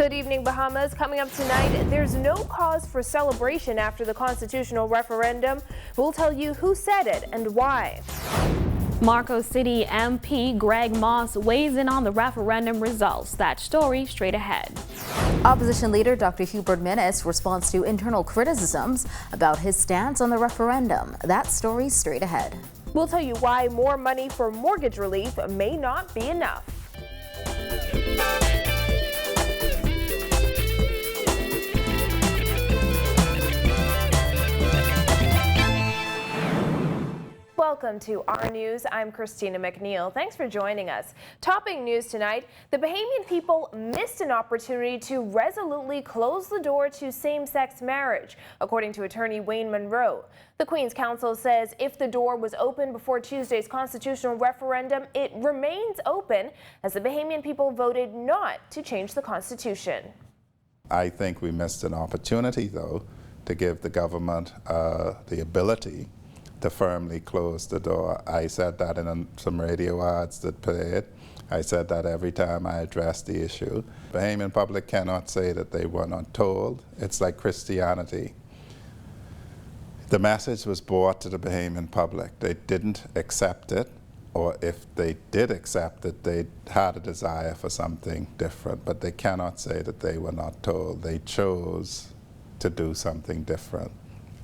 Good evening, Bahamas. Coming up tonight, there's no cause for celebration after the constitutional referendum. We'll tell you who said it and why. Marcos City MP Greg Moss weighs in on the referendum results. That story straight ahead. Opposition leader Dr. Hubert Minnis responds to internal criticisms about his stance on the referendum. That story straight ahead. We'll tell you why more money for mortgage relief may not be enough. Welcome to our news. I'm Christina McNeil. Thanks for joining us. Topping news tonight, the Bahamian people missed an opportunity to resolutely close the door to same-sex marriage, according to attorney Wayne Monroe. The Queen's Counsel says if the door was open before Tuesday's constitutional referendum, it remains open as the Bahamian people voted not to change the Constitution. I think we missed an opportunity, though, to give the government the ability to firmly close the door. I said that in some radio ads that played. I said that every time I addressed the issue. The Bahamian public cannot say that they were not told. It's like Christianity. The message was brought to the Bahamian public. They didn't accept it, or if they did accept it, they had a desire for something different, but they cannot say that they were not told. They chose to do something different,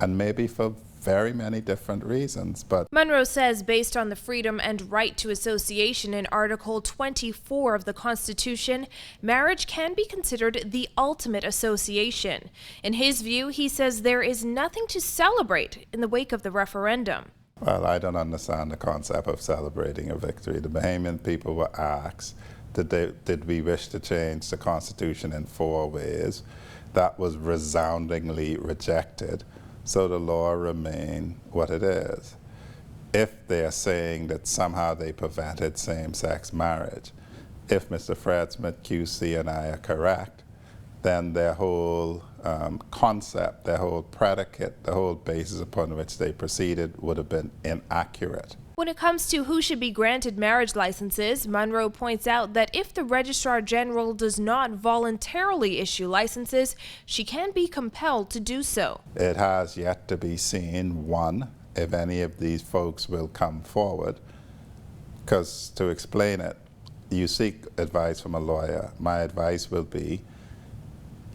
and maybe for very many different reasons, but Monroe says based on the freedom and right to association in Article 24 of the Constitution, marriage can be considered the ultimate association. In his view, he says there is nothing to celebrate in the wake of the referendum. Well, I don't understand the concept of celebrating a victory. The Bahamian people were asked, did we wish to change the Constitution in 4 ways? That was resoundingly rejected. So the law remain what it is. If they're saying that somehow they prevented same-sex marriage, if Mr. Fred Smith QC and I are correct, then their whole concept, their whole predicate, the whole basis upon which they proceeded would have been inaccurate. When it comes to who should be granted marriage licenses, Monroe points out that if the Registrar General does not voluntarily issue licenses, she can be compelled to do so. It has yet to be seen, one, if any of these folks will come forward, because to explain it, you seek advice from a lawyer. My advice will be,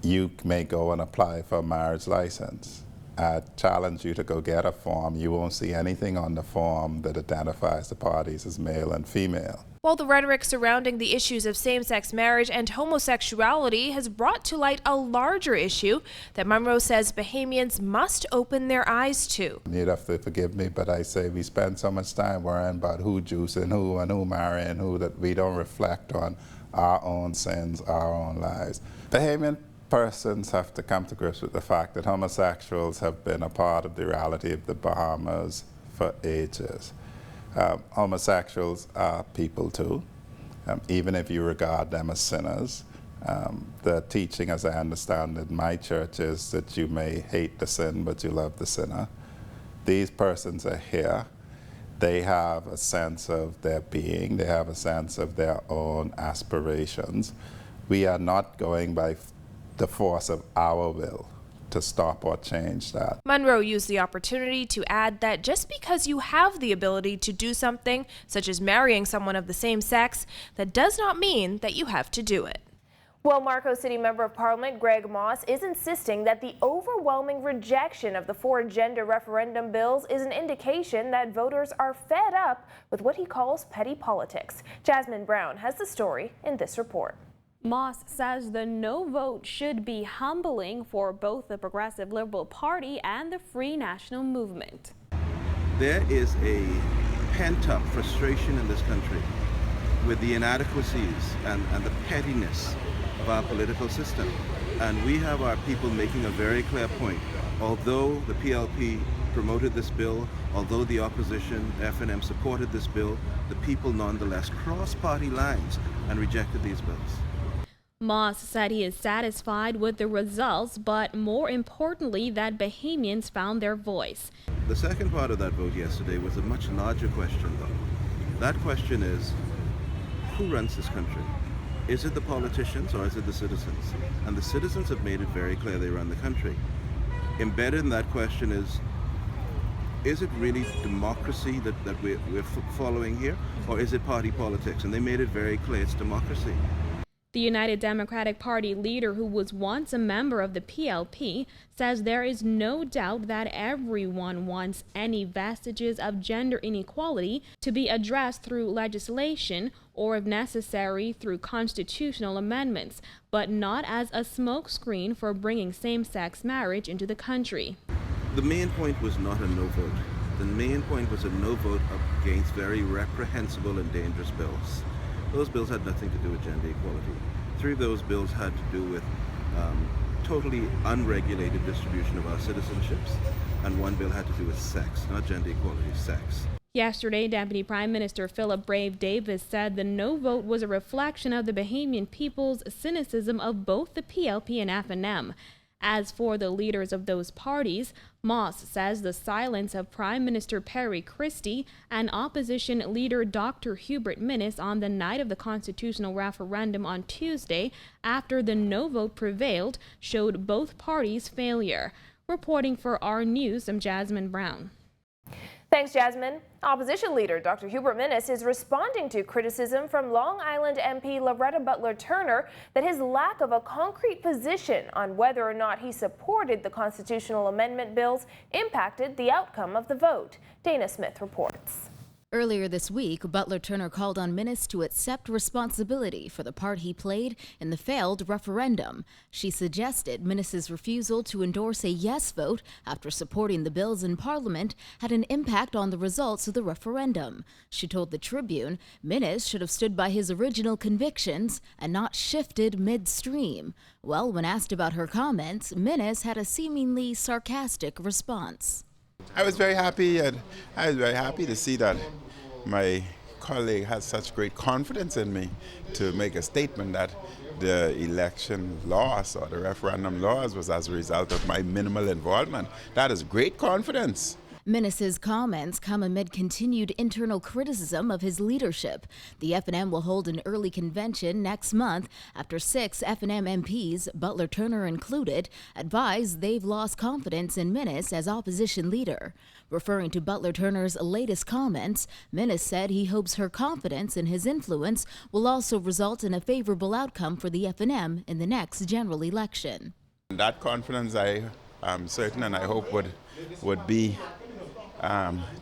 you may go and apply for a marriage license. I challenge you to go get a form. You won't see anything on the form that identifies the parties as male and female. While the rhetoric surrounding the issues of same-sex marriage and homosexuality has brought to light a larger issue that Monroe says Bahamians must open their eyes to. You'd have to forgive me, but I say we spend so much time worrying about who juicing who and who marrying who that we don't reflect on our own sins, our own lives. Bahamian persons have to come to grips with the fact that homosexuals have been a part of the reality of the Bahamas for ages. Homosexuals are people too, even if you regard them as sinners. The teaching, as I understand it, in my church is that you may hate the sin, but you love the sinner. These persons are here. They have a sense of their being. They have a sense of their own aspirations. We are not going by the force of our will to stop or change that. Monroe used the opportunity to add that just because you have the ability to do something, such as marrying someone of the same sex, that does not mean that you have to do it. Well, Marcos City Member of Parliament Greg Moss is insisting that the overwhelming rejection of the 4 gender referendum bills is an indication that voters are fed up with what he calls petty politics. Jasmine Brown has the story in this report. Moss says the no vote should be humbling for both the Progressive Liberal Party and the Free National Movement. There is a pent-up frustration in this country with the inadequacies and the pettiness of our political system. And we have our people making a very clear point. Although the PLP promoted this bill, although the opposition, FNM, supported this bill, the people nonetheless crossed party lines and rejected these bills. Moss said he is satisfied with the results, but more importantly that Bahamians found their voice. The second part of that vote yesterday was a much larger question, though. That question is, who runs this country? Is it the politicians or is it the citizens? And the citizens have made it very clear they run the country. Embedded in that question is it really democracy that we're following here, or is it party politics? And they made it very clear it's democracy. The United Democratic Party leader, who was once a member of the PLP, says there is no doubt that everyone wants any vestiges of gender inequality to be addressed through legislation or, if necessary, through constitutional amendments, but not as a smokescreen for bringing same-sex marriage into the country. The main point was not a no vote. The main point was a no vote against very reprehensible and dangerous bills. Those bills had nothing to do with gender equality. 3 of those bills had to do with totally unregulated distribution of our citizenships, and 1 bill had to do with sex, not gender equality, sex. Yesterday, Deputy Prime Minister Philip Brave Davis said the no vote was a reflection of the Bahamian people's cynicism of both the PLP and FNM. As for the leaders of those parties, Moss says the silence of Prime Minister Perry Christie and opposition leader Dr. Hubert Minnis on the night of the constitutional referendum on Tuesday, after the no vote prevailed, showed both parties' failure. Reporting for our news, I'm Jasmine Brown. Thanks, Jasmine. Opposition leader Dr. Hubert Minnis is responding to criticism from Long Island MP Loretta Butler Turner that his lack of a concrete position on whether or not he supported the constitutional amendment bills impacted the outcome of the vote. Dana Smith reports. Earlier this week, Butler Turner called on Minnis to accept responsibility for the part he played in the failed referendum. She suggested Minnis's refusal to endorse a yes vote after supporting the bills in Parliament had an impact on the results of the referendum. She told the Tribune Minnis should have stood by his original convictions and not shifted midstream. Well, when asked about her comments, Minnis had a seemingly sarcastic response. I was very happy, and I was very happy to see that my colleague has such great confidence in me to make a statement that the election loss or the referendum loss was as a result of my minimal involvement. That is great confidence. Minnis's comments come amid continued internal criticism of his leadership. The FNM will hold an early convention next month after 6 FNM MPs, Butler Turner included, advised they've lost confidence in Minnis as opposition leader. Referring to Butler Turner's latest comments, Minnis said he hopes her confidence in his influence will also result in a favorable outcome for the FNM in the next general election. That confidence I am certain and I hope would be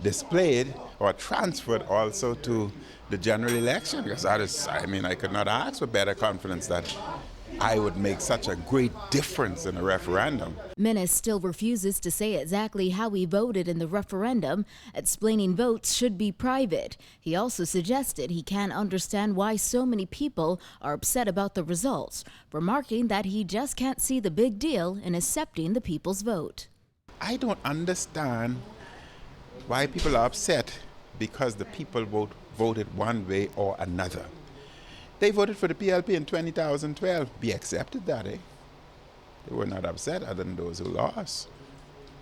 displayed or transferred also to the general election, because that is, I could not ask for better confidence that I would make such a great difference in a referendum. Minnis still refuses to say exactly how he voted in the referendum, explaining votes should be private. He also suggested he can't understand why so many people are upset about the results, remarking that he just can't see the big deal in accepting the people's vote. I don't understand why people are upset because the people voted one way or another. They voted for the PLP in 2012. We accepted that, eh? They were not upset other than those who lost.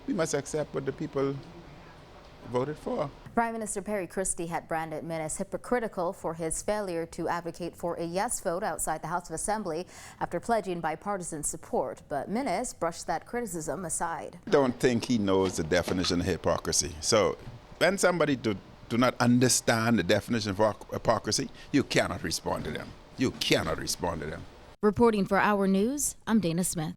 We must accept what the people voted for. Prime Minister Perry Christie had branded Minnis hypocritical for his failure to advocate for a yes vote outside the House of Assembly after pledging bipartisan support. But Minnis brushed that criticism aside. I don't think he knows the definition of hypocrisy. So when somebody do not understand the definition of hypocrisy, you cannot respond to them. You cannot respond to them. Reporting for Our News, I'm Dana Smith.